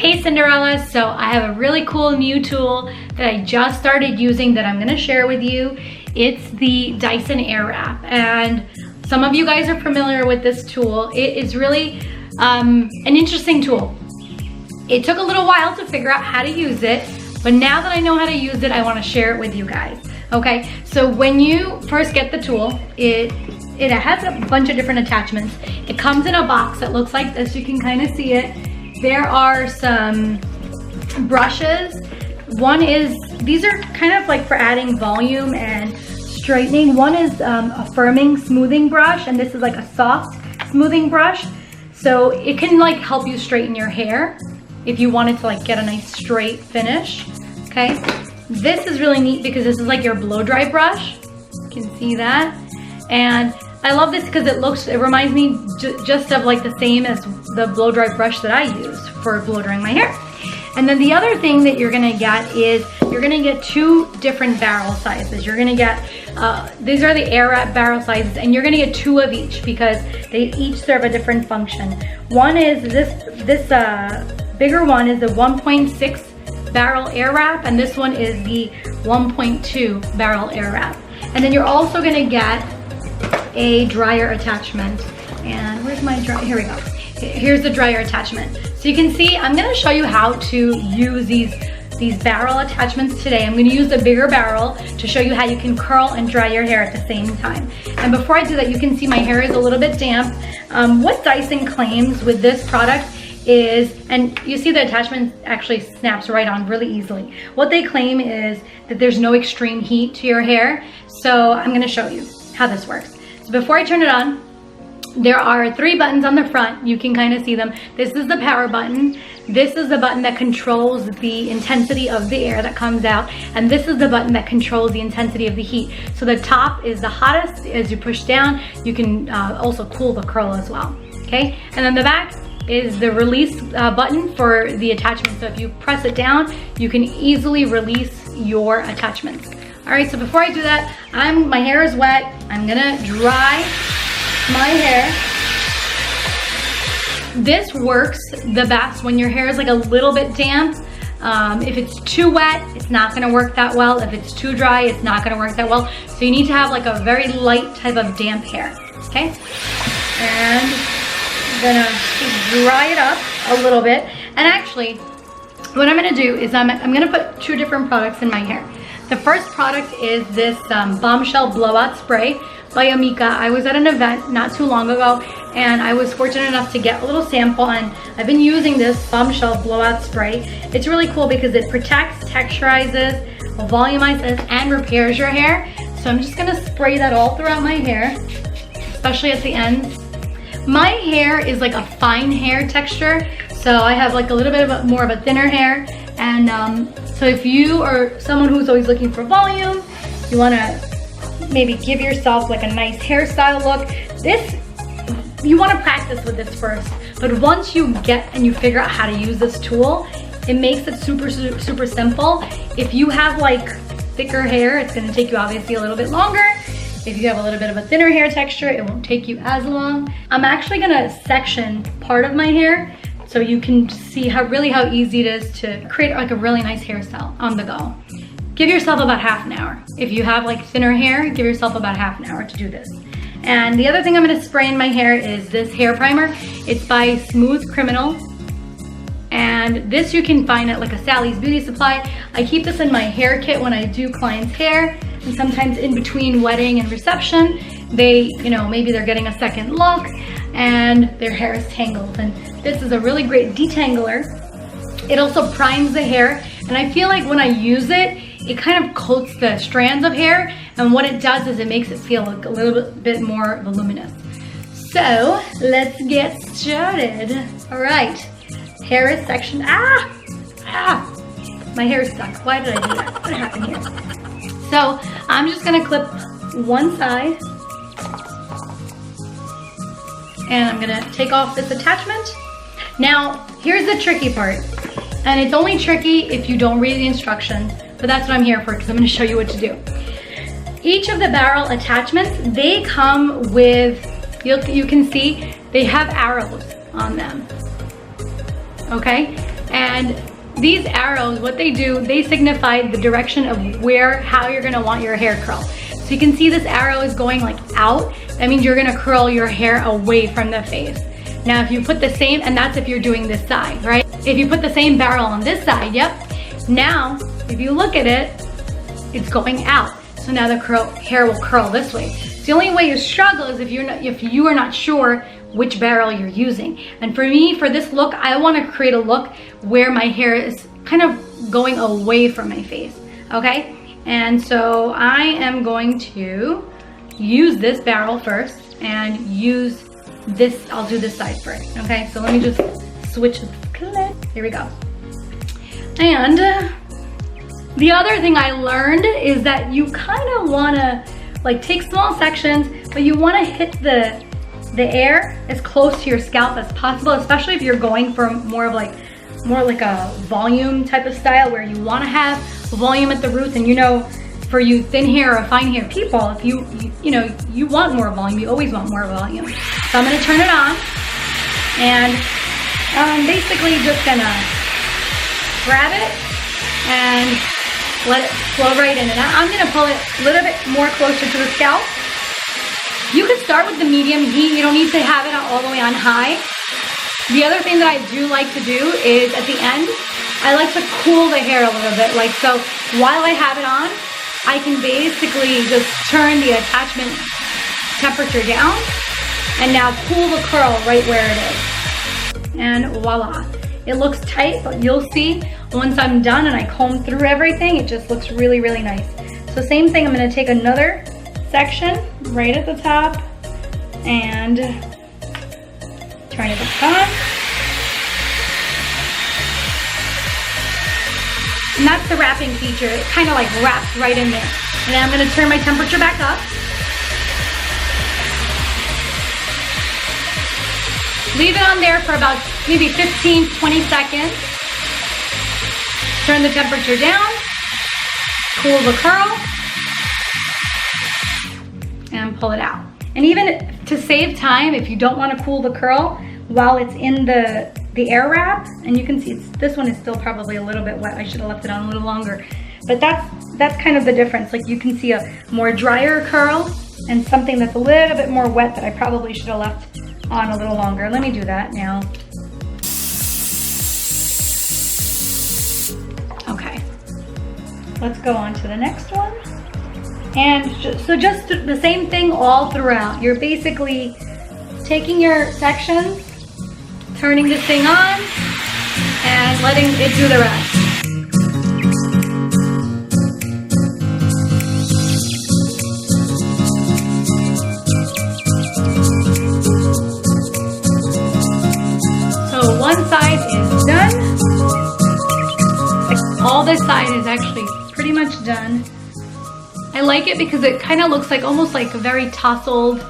Hey Cinderella, so I have a really cool new tool that I just started using that I'm gonna share with you. It's the Dyson Airwrap, and some of you guys are familiar with this tool. It is really an interesting tool. It took a little while to figure out how to use it, but now that I know how to use it, I wanna share it with you guys. Okay, so when you first get the tool, it has a bunch of different attachments. It comes in a box that looks like this. You can kind of see it. There are some brushes. These are kind of like for adding volume and straightening. One is a firming smoothing brush, and this is like a soft smoothing brush. So it can like help you straighten your hair if you wanted to like get a nice straight finish, okay? This is really neat because this is like your blow dry brush. You can see that. And I love this because it reminds me just of like the same as the blow dry brush that I use for blow drying my hair. And then the other thing that you're gonna get is you're gonna get two different barrel sizes. You're gonna get, these are the Airwrap barrel sizes, and you're gonna get two of each because they each serve a different function. One is this bigger one is the 1.6 barrel Airwrap, and this one is the 1.2 barrel Airwrap. And then you're also gonna get a dryer attachment. And where's my dryer? Here we go. Here's the dryer attachment. So you can see, I'm gonna show you how to use these barrel attachments today. I'm gonna use the bigger barrel to show you how you can curl and dry your hair at the same time. And before I do that, you can see my hair is a little bit damp. What Dyson claims with this product is, and you see the attachment actually snaps right on really easily. What they claim is that there's no extreme heat to your hair. So I'm gonna show you how this works. So before I turn it on, there are 3 buttons on the front. You can kind of see them. This is the power button. This is the button that controls the intensity of the air that comes out. And this is the button that controls the intensity of the heat. So the top is the hottest. As you push down, you can also cool the curl as well, okay? And then the back is the release button for the attachment. So if you press it down, you can easily release your attachments. All right, so before I do that, my hair is wet. I'm gonna dry my hair. This works the best when your hair is like a little bit damp. If it's too wet, it's not gonna work that well. If it's too dry, it's not gonna work that well. So you need to have like a very light type of damp hair, okay? And I'm gonna dry it up a little bit. And actually, what I'm gonna do is I'm gonna put 2 different products in my hair. The first product is this Bombshell Blowout Spray by Amika. I was at an event not too long ago, and I was fortunate enough to get a little sample, and I've been using this Bombshell Blowout Spray. It's really cool because it protects, texturizes, volumizes, and repairs your hair. So I'm just gonna spray that all throughout my hair, especially at the ends. My hair is like a fine hair texture, so I have like a little bit more of a thinner hair. And so if you are someone who's always looking for volume, you wanna maybe give yourself like a nice hairstyle look, you wanna practice with this first. But once you get and you figure out how to use this tool, it makes it super, super simple. If you have like thicker hair, it's gonna take you obviously a little bit longer. If you have a little bit of a thinner hair texture, it won't take you as long. I'm actually gonna section part of my hair so you can see how easy it is to create like a really nice hairstyle on the go. Give yourself about half an hour. If you have like thinner hair, give yourself about half an hour to do this. And the other thing I'm gonna spray in my hair is this hair primer. It's by Smooth Criminal. And this you can find at like a Sally's Beauty Supply. I keep this in my hair kit when I do clients' hair, and sometimes in between wedding and reception, maybe they're getting a second look and their hair is tangled. And this is a really great detangler. It also primes the hair, and I feel like when I use it, it kind of coats the strands of hair, and what it does is it makes it feel like a little bit more voluminous. So let's get started. All right, hair is sectioned. My hair is stuck. Why did I do that? What happened here? So I'm just gonna clip one side, and I'm gonna take off this attachment. Now, here's the tricky part, and it's only tricky if you don't read the instructions, but that's what I'm here for, because I'm gonna show you what to do. Each of the barrel attachments, they come with, you can see, they have arrows on them, okay? And these arrows, what they do, they signify the direction of how you're gonna want your hair curl. So you can see this arrow is going like out. That means you're gonna curl your hair away from the face. Now if you put the same, and that's if you're doing this side, right? If you put the same barrel on this side, yep. Now, if you look at it, it's going out. So now the hair will curl this way. The only way you struggle is if you are not sure which barrel you're using. And for me, for this look, I want to create a look where my hair is kind of going away from my face, okay? And so I am going to use this barrel first and use this, I'll do this side first, okay? So let me just switch the clip. Here we go. And the other thing I learned is that you kind of want to like take small sections, but you want to hit the air as close to your scalp as possible, especially if you're going for more like a volume type of style where you want to have volume at the roots. And you know, for you thin hair or fine hair people, if you want more volume, you always want more volume. So I'm going to turn it on, and I'm basically just gonna grab it and let it flow right in. And I'm gonna pull it a little bit more closer to the scalp. You could start with the medium heat. You don't need to have it all the way on high. The other thing that I do like to do is at the end, I like to cool the hair a little bit. Like, so while I have it on, I can basically just turn the attachment temperature down and now cool the curl right where it is. And voila. It looks tight, but you'll see once I'm done and I comb through everything, it just looks really, really nice. So same thing, I'm gonna take another section right at the top and turn it back on. And that's the wrapping feature. It kind of like wraps right in there. And then I'm gonna turn my temperature back up. Leave it on there for about maybe 15, 20 seconds. Turn the temperature down, cool the curl, and pull it out. And even to save time, if you don't want to cool the curl while it's in the air wrap, and you can see this one is still probably a little bit wet. I should have left it on a little longer. But that's kind of the difference. Like you can see a more drier curl and something that's a little bit more wet that I probably should have left on a little longer. Let me do that now. Okay, let's go on to the next one. And so just the same thing all throughout. You're basically taking your sections, turning this thing on, and letting it do the rest. So one side is done. All this side is actually pretty much done. I like it because it kind of looks like almost like a very tousled,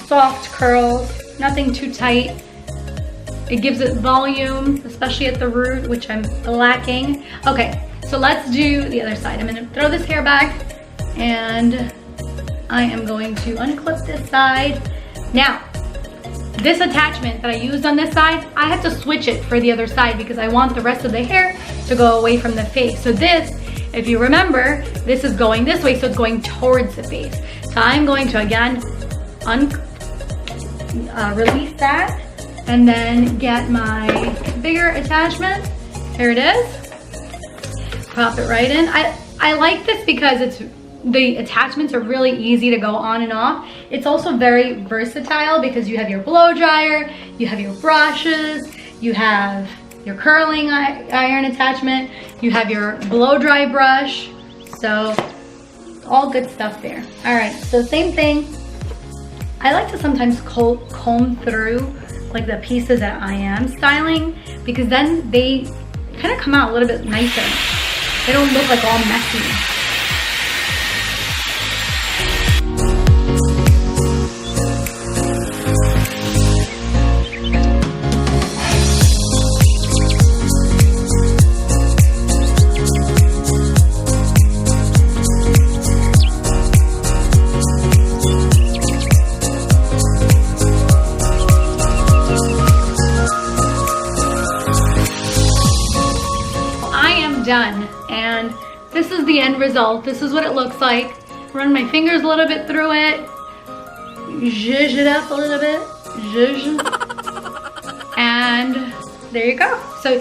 soft curls, nothing too tight. It gives it volume, especially at the root, which I'm lacking. Okay, so let's do the other side. I'm gonna throw this hair back and I am going to unclip this side. Now, this attachment that I used on this side, I have to switch it for the other side because I want the rest of the hair to go away from the face. So this, if you remember, this is going this way, so it's going towards the face. So I'm going to again release that and then get my bigger attachment. Here it is. Pop it right in. I like this because the attachments are really easy to go on and off. It's also very versatile because you have your blow dryer, you have your brushes, you have your curling iron attachment, you have your blow dry brush. So all good stuff there. All right, so same thing. I like to sometimes comb through like the pieces that I am styling because then they kind of come out a little bit nicer. They don't look like all messy. done. And this is the end result. This is what it looks like. Run my fingers a little bit through it. Zhuzh it up a little bit. Zhuzh. And there you go. So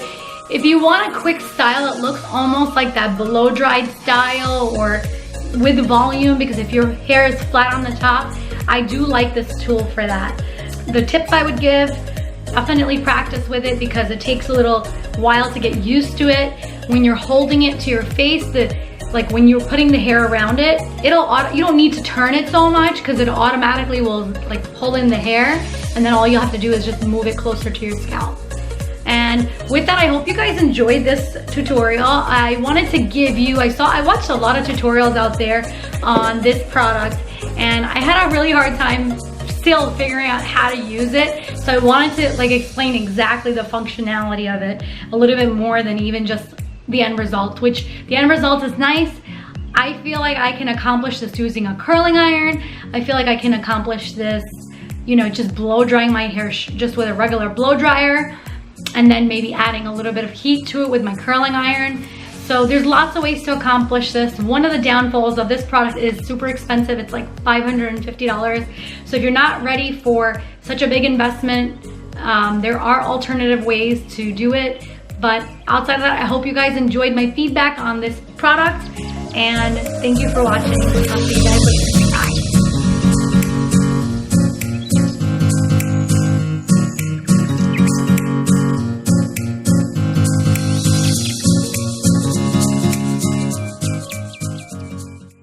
if you want a quick style that looks almost like that blow dried style or with volume, because if your hair is flat on the top, I do like this tool for that. The tips I would give, definitely practice with it because it takes a little while to get used to it. When you're holding it to your face, like when you're putting the hair around it, you don't need to turn it so much because it automatically will like pull in the hair, and then all you have to do is just move it closer to your scalp. And with that, I hope you guys enjoyed this tutorial. I wanted to give you, I watched a lot of tutorials out there on this product, and I had a really hard time still figuring out how to use it. So I wanted to like explain exactly the functionality of it a little bit more than even just the end result, which the end result is nice. I feel like I can accomplish this using a curling iron. I feel like I can accomplish this, you know, just blow drying my hair just with a regular blow dryer, and then maybe adding a little bit of heat to it with my curling iron. So there's lots of ways to accomplish this. One of the downfalls of this product is super expensive. It's like $550. So if you're not ready for such a big investment, there are alternative ways to do it. But outside of that, I hope you guys enjoyed my feedback on this product, and thank you for watching. I'll see you guys later.